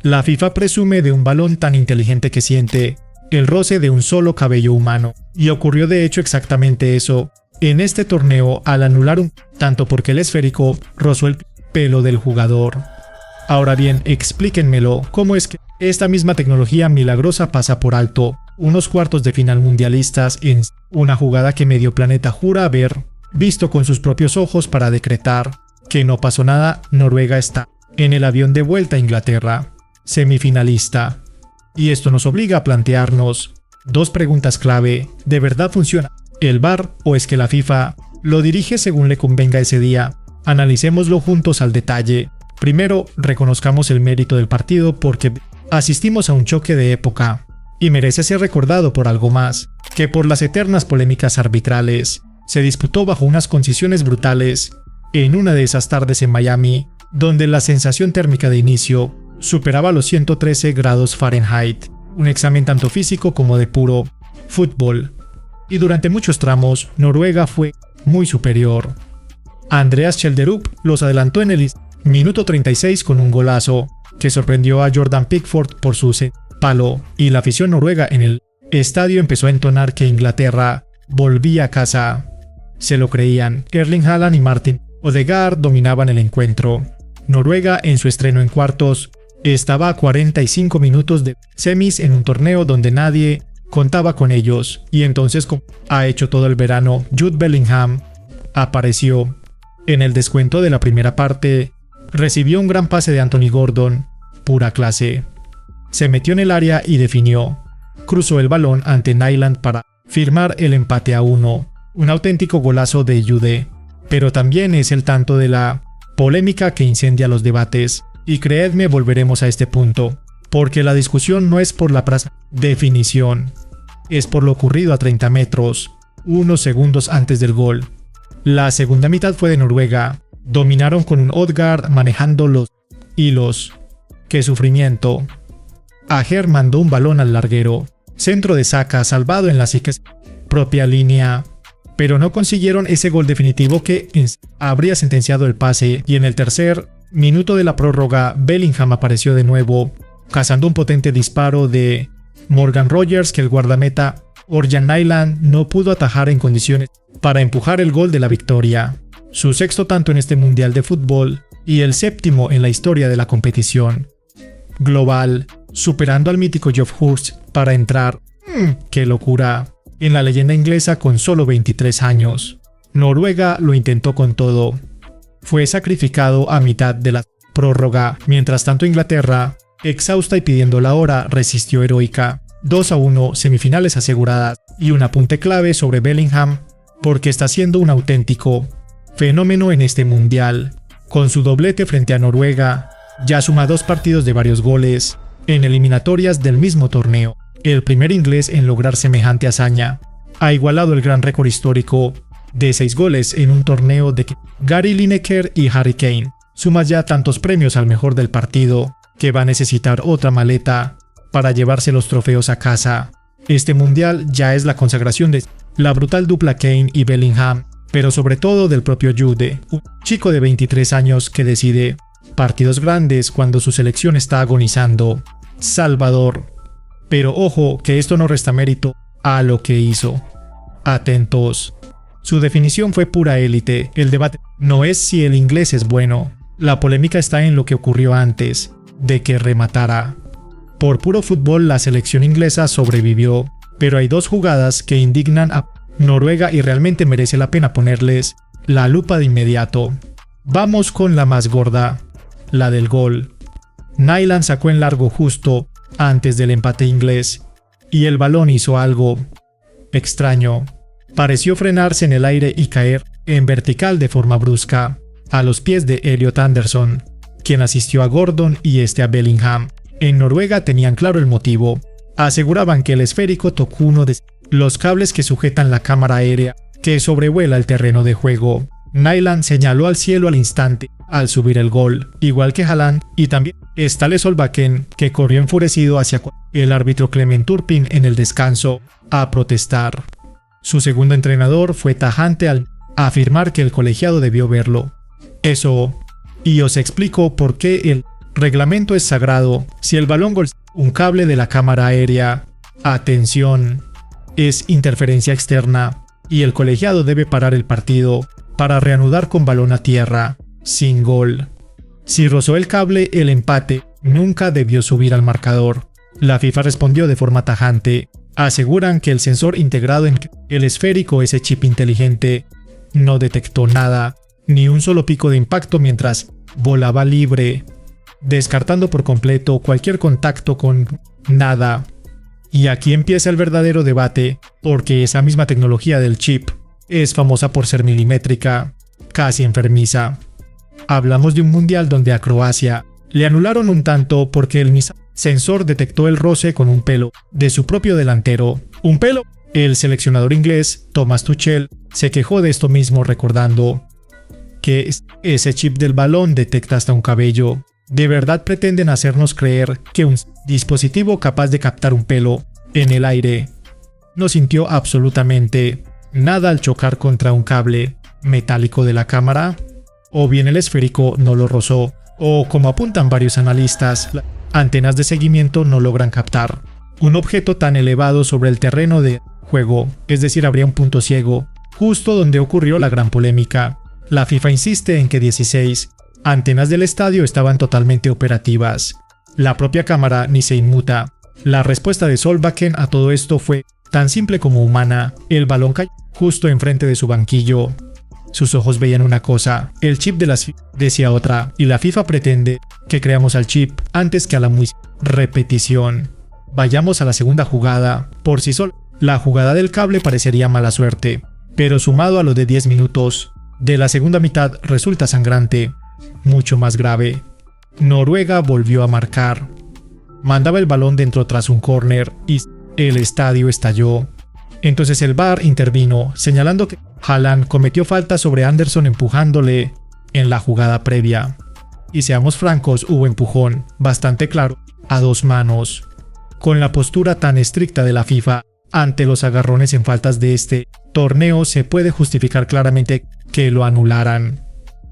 La FIFA presume de un balón tan inteligente que siente el roce de un solo cabello humano. Y ocurrió de hecho exactamente eso en este torneo al anular un tanto porque el esférico rozó el pelo del jugador. Ahora bien, explíquenmelo, ¿cómo es que esta misma tecnología milagrosa pasa por alto unos cuartos de final mundialistas en una jugada que medio planeta jura haber visto con sus propios ojos para decretar que no pasó nada? Noruega está en el avión de vuelta a Inglaterra, semifinalista. Y esto nos obliga a plantearnos dos preguntas clave. ¿De verdad funciona el VAR o es que la FIFA lo dirige según le convenga ese día? Analicémoslo juntos al detalle. Primero, reconozcamos el mérito del partido porque asistimos a un choque de época y merece ser recordado por algo más que por las eternas polémicas arbitrales. Se disputó bajo unas condiciones brutales en una de esas tardes en Miami, donde la sensación térmica de inicio superaba los 113 grados Fahrenheit, un examen tanto físico como de puro fútbol. Y durante muchos tramos, Noruega fue muy superior. Andreas Schjelderup los adelantó en el minuto 36 con un golazo que sorprendió a Jordan Pickford por su palo, y la afición noruega en el estadio empezó a entonar que Inglaterra volvía a casa. Se lo creían. Erling Haaland y Martin Odegaard dominaban el encuentro. Noruega, en su estreno en cuartos, estaba a 45 minutos de semis en un torneo donde nadie contaba con ellos, y entonces, como ha hecho todo el verano, Jude Bellingham apareció. En el descuento de la primera parte, recibió un gran pase de Anthony Gordon, pura clase. Se metió en el área y definió. Cruzó el balón ante Nyland para firmar el empate a 1. Un auténtico golazo de Jude. Pero también es el tanto de la polémica que incendia los debates. Y creedme, volveremos a este punto, porque la discusión no es por la definición, es por lo ocurrido a 30 metros, unos segundos antes del gol. La segunda mitad fue de Noruega. Dominaron con un Odegaard manejando los hilos. ¡Qué sufrimiento! Ajer mandó un balón al larguero, centro de Saka salvado en la propia línea, pero no consiguieron ese gol definitivo que habría sentenciado el pase, y en el tercer minuto de la prórroga Bellingham apareció de nuevo, cazando un potente disparo de Morgan Rogers que el guardameta Orjan Nyland no pudo atajar en condiciones para empujar el gol de la victoria, su sexto tanto en este mundial de fútbol y el séptimo en la historia de la competición global, superando al mítico Geoff Hurst para entrar, ¡qué locura!, en la leyenda inglesa con solo 23 años. Noruega lo intentó con todo. Fue sacrificado a mitad de la prórroga, mientras tanto Inglaterra, exhausta y pidiendo la hora, resistió heroica. 2-1, semifinales aseguradas, y un apunte clave sobre Bellingham, porque está siendo un auténtico fenómeno en este mundial. Con su doblete frente a Noruega, ya suma 2 partidos de varios goles en eliminatorias del mismo torneo. El primer inglés en lograr semejante hazaña. Ha igualado el gran récord histórico de 6 goles en un torneo de Gary Lineker y Harry Kane. Suma ya tantos premios al mejor del partido que va a necesitar otra maleta para llevarse los trofeos a casa. Este mundial ya es la consagración de la brutal dupla Kane y Bellingham, pero sobre todo del propio Jude, un chico de 23 años que decide partidos grandes cuando su selección está agonizando. Salvador. Pero ojo, que esto no resta mérito a lo que hizo. Atentos. Su definición fue pura élite. El debate no es si el inglés es bueno. La polémica está en lo que ocurrió antes de que rematara. Por puro fútbol la selección inglesa sobrevivió, pero hay 2 jugadas que indignan a Noruega y realmente merece la pena ponerles la lupa de inmediato. Vamos con la más gorda, la del gol. Nyland sacó en largo justo antes del empate inglés, y el balón hizo algo extraño. Pareció frenarse en el aire y caer en vertical de forma brusca, a los pies de Elliot Anderson, quien asistió a Gordon y a Bellingham. En Noruega tenían claro el motivo. Aseguraban que el esférico tocó uno de los cables que sujetan la cámara aérea que sobrevuela el terreno de juego. Nyland señaló al cielo al instante al subir el gol, igual que Haaland, y también Ståle Solbakken, que corrió enfurecido hacia el árbitro Clement Turpin en el descanso a protestar. Su segundo entrenador fue tajante al afirmar que el colegiado debió verlo. Eso, y os explico por qué el reglamento es sagrado. Si el balón golpea un cable de la cámara aérea, atención, es interferencia externa y el colegiado debe parar el partido para reanudar con balón a tierra, sin gol. Si rozó el cable, el empate nunca debió subir al marcador. La FIFA respondió de forma tajante. Aseguran que el sensor integrado en el esférico, ese chip inteligente, no detectó nada, ni un solo pico de impacto mientras volaba libre, descartando por completo cualquier contacto con nada. Y aquí empieza el verdadero debate, porque esa misma tecnología del chip es famosa por ser milimétrica, casi enfermiza. Hablamos de un mundial donde a Croacia le anularon un tanto porque el sensor detectó el roce con un pelo de su propio delantero. Un pelo. El seleccionador inglés, Thomas Tuchel, se quejó de esto mismo recordando que ese chip del balón detecta hasta un cabello. ¿De verdad pretenden hacernos creer que un dispositivo capaz de captar un pelo en el aire no sintió absolutamente nada al chocar contra un cable metálico de la cámara? ¿O bien el esférico no lo rozó? O, como apuntan varios analistas, las antenas de seguimiento no logran captar un objeto tan elevado sobre el terreno de juego, es decir, habría un punto ciego, justo donde ocurrió la gran polémica. La FIFA insiste en que 16 antenas del estadio estaban totalmente operativas. La propia cámara ni se inmuta. La respuesta de Solbakken a todo esto fue tan simple como humana. El balón cayó justo enfrente de su banquillo. Sus ojos veían una cosa, el chip de la FIFA decía otra, y la FIFA pretende que creamos al chip antes que a la repetición. Vayamos a la segunda jugada. Por sí sola, la jugada del cable parecería mala suerte, pero sumado a lo de 10 minutos de la segunda mitad resulta sangrante, mucho más grave. Noruega volvió a marcar. Mandaba el balón dentro tras un córner y el estadio estalló. Entonces el VAR intervino, señalando que Haaland cometió falta sobre Anderson empujándole en la jugada previa. Y seamos francos, hubo empujón, bastante claro, a dos manos. Con la postura tan estricta de la FIFA ante los agarrones en faltas de este torneo, se puede justificar claramente que lo anularan.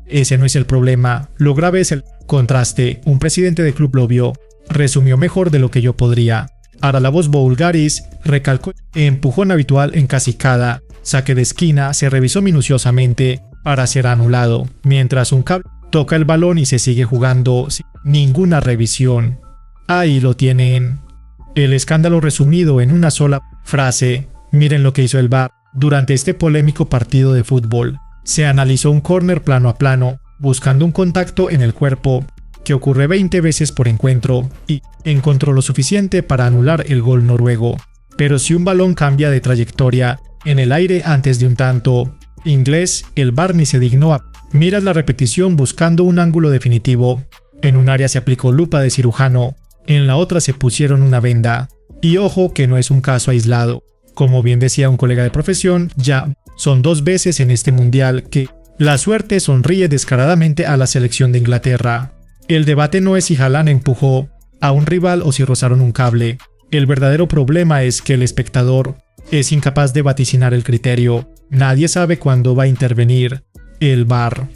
Ese no es el problema, lo grave es el contraste. Un presidente de club lo vio, resumió mejor de lo que yo podría. Ahora la voz Boulgaris recalcó empujón habitual en casi cada saque de esquina, se revisó minuciosamente para ser anulado, mientras un cable toca el balón y se sigue jugando sin ninguna revisión. Ahí lo tienen. El escándalo resumido en una sola frase. Miren lo que hizo el VAR durante este polémico partido de fútbol. Se analizó un córner plano a plano, buscando un contacto en el cuerpo, que ocurre 20 veces por encuentro, y encontró lo suficiente para anular el gol noruego. Pero si un balón cambia de trayectoria en el aire antes de un tanto inglés, el VAR ni se dignó a mirar la repetición buscando un ángulo definitivo. En un área se aplicó lupa de cirujano, en la otra se pusieron una venda. Y ojo que no es un caso aislado. Como bien decía un colega de profesión, ya son 2 veces en este mundial que la suerte sonríe descaradamente a la selección de Inglaterra. El debate no es si Haaland empujó a un rival o si rozaron un cable. El verdadero problema es que el espectador es incapaz de vaticinar el criterio. Nadie sabe cuándo va a intervenir el VAR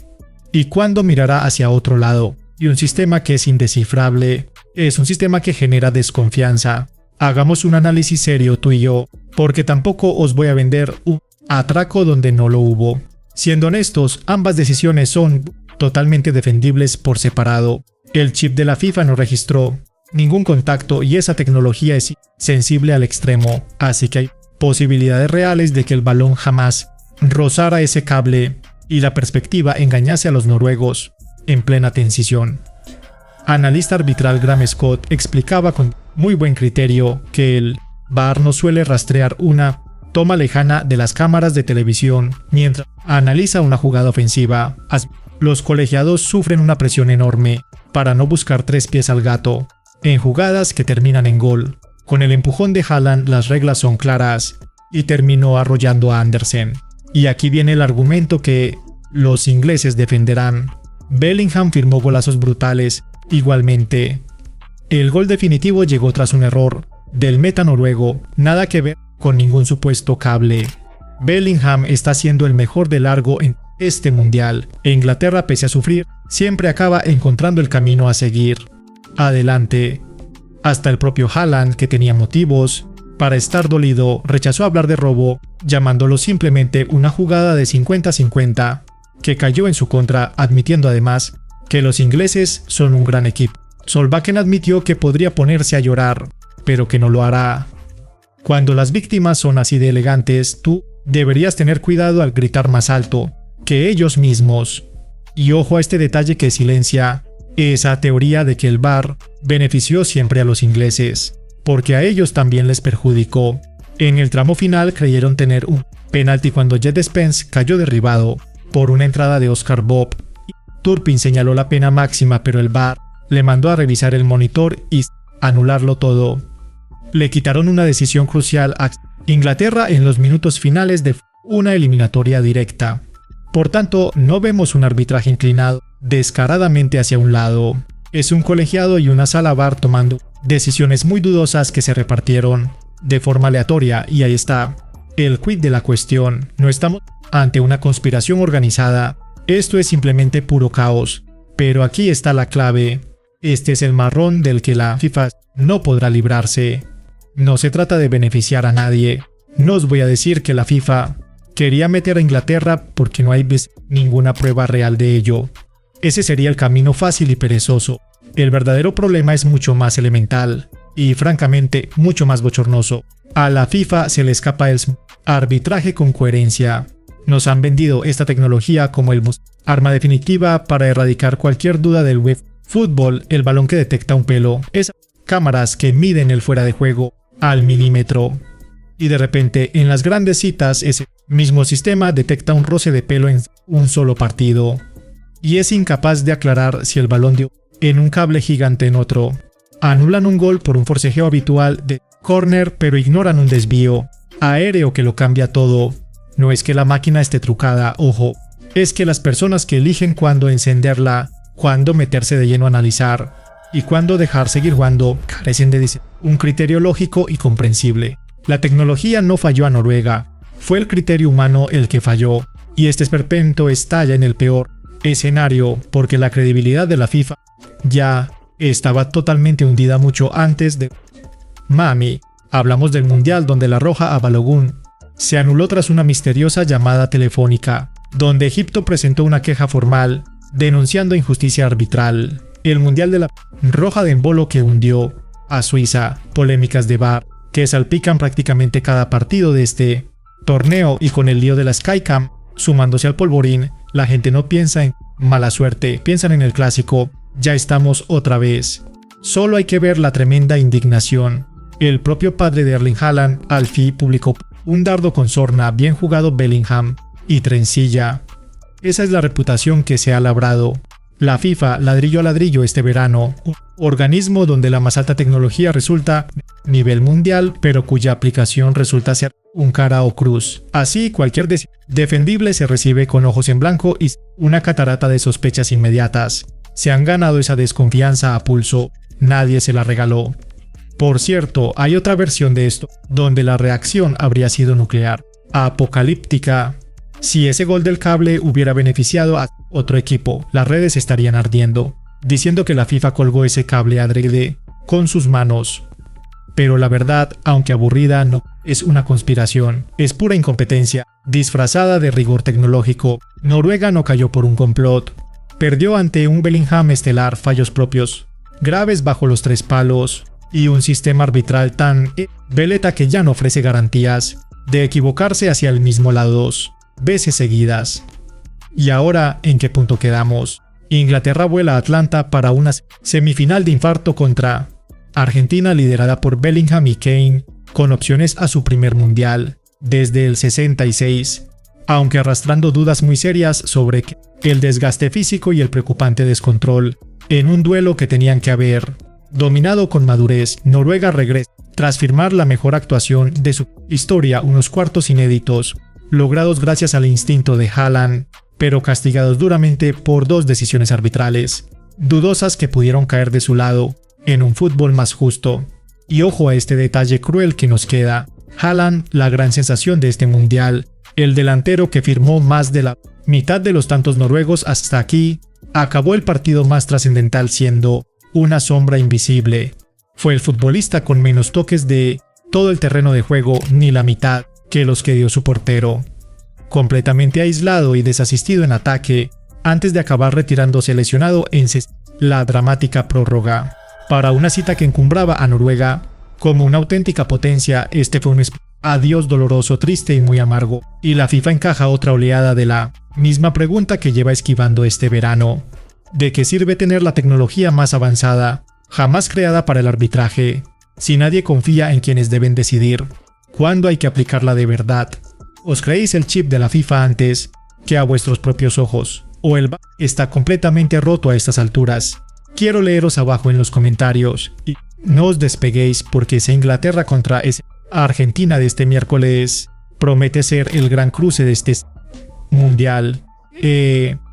y cuándo mirará hacia otro lado. Y un sistema que es indescifrable es un sistema que genera desconfianza. Hagamos un análisis serio tú y yo, porque tampoco os voy a vender un atraco donde no lo hubo. Siendo honestos, ambas decisiones son totalmente defendibles por separado. El chip de la FIFA no registró ningún contacto y esa tecnología es sensible al extremo, así que hay posibilidades reales de que el balón jamás rozara ese cable y la perspectiva engañase a los noruegos en plena transición. Analista arbitral Graham Scott explicaba con muy buen criterio que el VAR no suele rastrear una toma lejana de las cámaras de televisión mientras analiza una jugada ofensiva. Los colegiados sufren una presión enorme para no buscar 3 pies al gato en jugadas que terminan en gol. Con el empujón de Haaland las reglas son claras y terminó arrollando a Andersen. Y aquí viene el argumento que los ingleses defenderán. Bellingham firmó golazos brutales igualmente. El gol definitivo llegó tras un error del meta noruego, nada que ver con ningún supuesto cable. Bellingham está siendo el mejor de largo en este mundial, e Inglaterra, pese a sufrir, siempre acaba encontrando el camino a seguir. adelante. Hasta el propio Haaland, que tenía motivos para estar dolido, rechazó hablar de robo, llamándolo simplemente una jugada de 50-50 que cayó en su contra, admitiendo además que los ingleses son un gran equipo. Solbakken admitió que podría ponerse a llorar, pero que no lo hará. Cuando las víctimas son así de elegantes, tú deberías tener cuidado al gritar más alto que ellos mismos. Y ojo a este detalle que silencia esa teoría de que el VAR benefició siempre a los ingleses, porque a ellos también les perjudicó. En el tramo final creyeron tener un penalti cuando Jet Spence cayó derribado por una entrada de Oscar Bob. Turpin señaló la pena máxima, pero el VAR le mandó a revisar el monitor y anularlo todo. Le quitaron una decisión crucial a Inglaterra en los minutos finales de una eliminatoria directa. Por tanto, no vemos un arbitraje inclinado descaradamente hacia un lado. Es un colegiado y una sala VAR tomando decisiones muy dudosas que se repartieron de forma aleatoria, y ahí está el quid de la cuestión. No estamos ante una conspiración organizada, esto es simplemente puro caos. Pero aquí está la clave. Este es el marrón del que la FIFA no podrá librarse. No se trata de beneficiar a nadie. No os voy a decir que la FIFA quería meter a Inglaterra porque no hay ninguna prueba real de ello. Ese sería el camino fácil y perezoso. El verdadero problema es mucho más elemental y francamente mucho más bochornoso. A la FIFA se le escapa el arbitraje con coherencia. Nos han vendido esta tecnología como el arma definitiva para erradicar cualquier duda del web fútbol, el balón que detecta un pelo, esas cámaras que miden el fuera de juego al milímetro. Y de repente, en las grandes citas, ese mismo sistema detecta un roce de pelo en un solo partido. Y es incapaz de aclarar si el balón dio en un cable gigante en otro. Anulan un gol por un forcejeo habitual de córner, pero ignoran un desvío aéreo que lo cambia todo. No es que la máquina esté trucada, ojo, es que las personas que eligen cuándo encenderla, cuándo meterse de lleno a analizar y cuándo dejar seguir jugando carecen de un criterio lógico y comprensible. La tecnología no falló a Noruega, fue el criterio humano el que falló, y este esperpento estalla en el peor escenario porque la credibilidad de la FIFA ya estaba totalmente hundida mucho antes de Mami. Hablamos del mundial donde la roja a Balogun se anuló tras una misteriosa llamada telefónica, donde Egipto presentó una queja formal denunciando injusticia arbitral. El mundial de la roja de Embolo que hundió a Suiza, polémicas de VAR que salpican prácticamente cada partido de este torneo, y con el lío de la Skycam sumándose al polvorín, la gente no piensa en mala suerte, piensan en el clásico, ya estamos otra vez. Solo hay que ver la tremenda indignación. El propio padre de Erling Haaland, Alfie, publicó un dardo con sorna, bien jugado Bellingham, y trencilla. Esa es la reputación que se ha labrado la FIFA ladrillo a ladrillo este verano, un organismo donde la más alta tecnología resulta nivel mundial, pero cuya aplicación resulta ser un cara o cruz. Así, cualquier defendible se recibe con ojos en blanco y una catarata de sospechas inmediatas. Se han ganado esa desconfianza a pulso, nadie se la regaló. Por cierto, hay otra versión de esto, donde la reacción habría sido nuclear, apocalíptica. Si ese gol del cable hubiera beneficiado a otro equipo, las redes estarían ardiendo, diciendo que la FIFA colgó ese cable adrede con sus manos. Pero la verdad, aunque aburrida, no es una conspiración, es pura incompetencia, disfrazada de rigor tecnológico. Noruega no cayó por un complot, perdió ante un Bellingham estelar, fallos propios graves bajo los tres palos y un sistema arbitral tan veleta que ya no ofrece garantías de equivocarse hacia el mismo lado 2 veces seguidas. ¿Y ahora en qué punto quedamos? Inglaterra vuela a Atlanta para una semifinal de infarto contra Argentina, liderada por Bellingham y Kane, con opciones a su primer mundial desde el 66, aunque arrastrando dudas muy serias sobre el desgaste físico y el preocupante descontrol en un duelo que tenían que haber dominado con madurez. Noruega regresa tras firmar la mejor actuación de su historia, unos cuartos inéditos logrados gracias al instinto de Haaland, pero castigados duramente por dos decisiones arbitrales dudosas que pudieron caer de su lado en un fútbol más justo. Y ojo a este detalle cruel que nos queda: Haaland, la gran sensación de este mundial, el delantero que firmó más de la mitad de los tantos noruegos hasta aquí, acabó el partido más trascendental siendo una sombra invisible. Fue el futbolista con menos toques de todo el terreno de juego, ni la mitad que los que dio su portero. Completamente aislado y desasistido en ataque, antes de acabar retirándose lesionado en la dramática prórroga. Para una cita que encumbraba a Noruega como una auténtica potencia, este fue un adiós doloroso, triste y muy amargo. Y la FIFA encaja otra oleada de la misma pregunta que lleva esquivando este verano. ¿De qué sirve tener la tecnología más avanzada, jamás creada para el arbitraje, si nadie confía en quienes deben decidir cuándo hay que aplicarla de verdad? ¿Os creéis el chip de la FIFA antes que a vuestros propios ojos? ¿O el VAR está completamente roto a estas alturas? Quiero leeros abajo en los comentarios. Y no os despeguéis, porque esa Inglaterra contra esa Argentina de este miércoles promete ser el gran cruce de este mundial.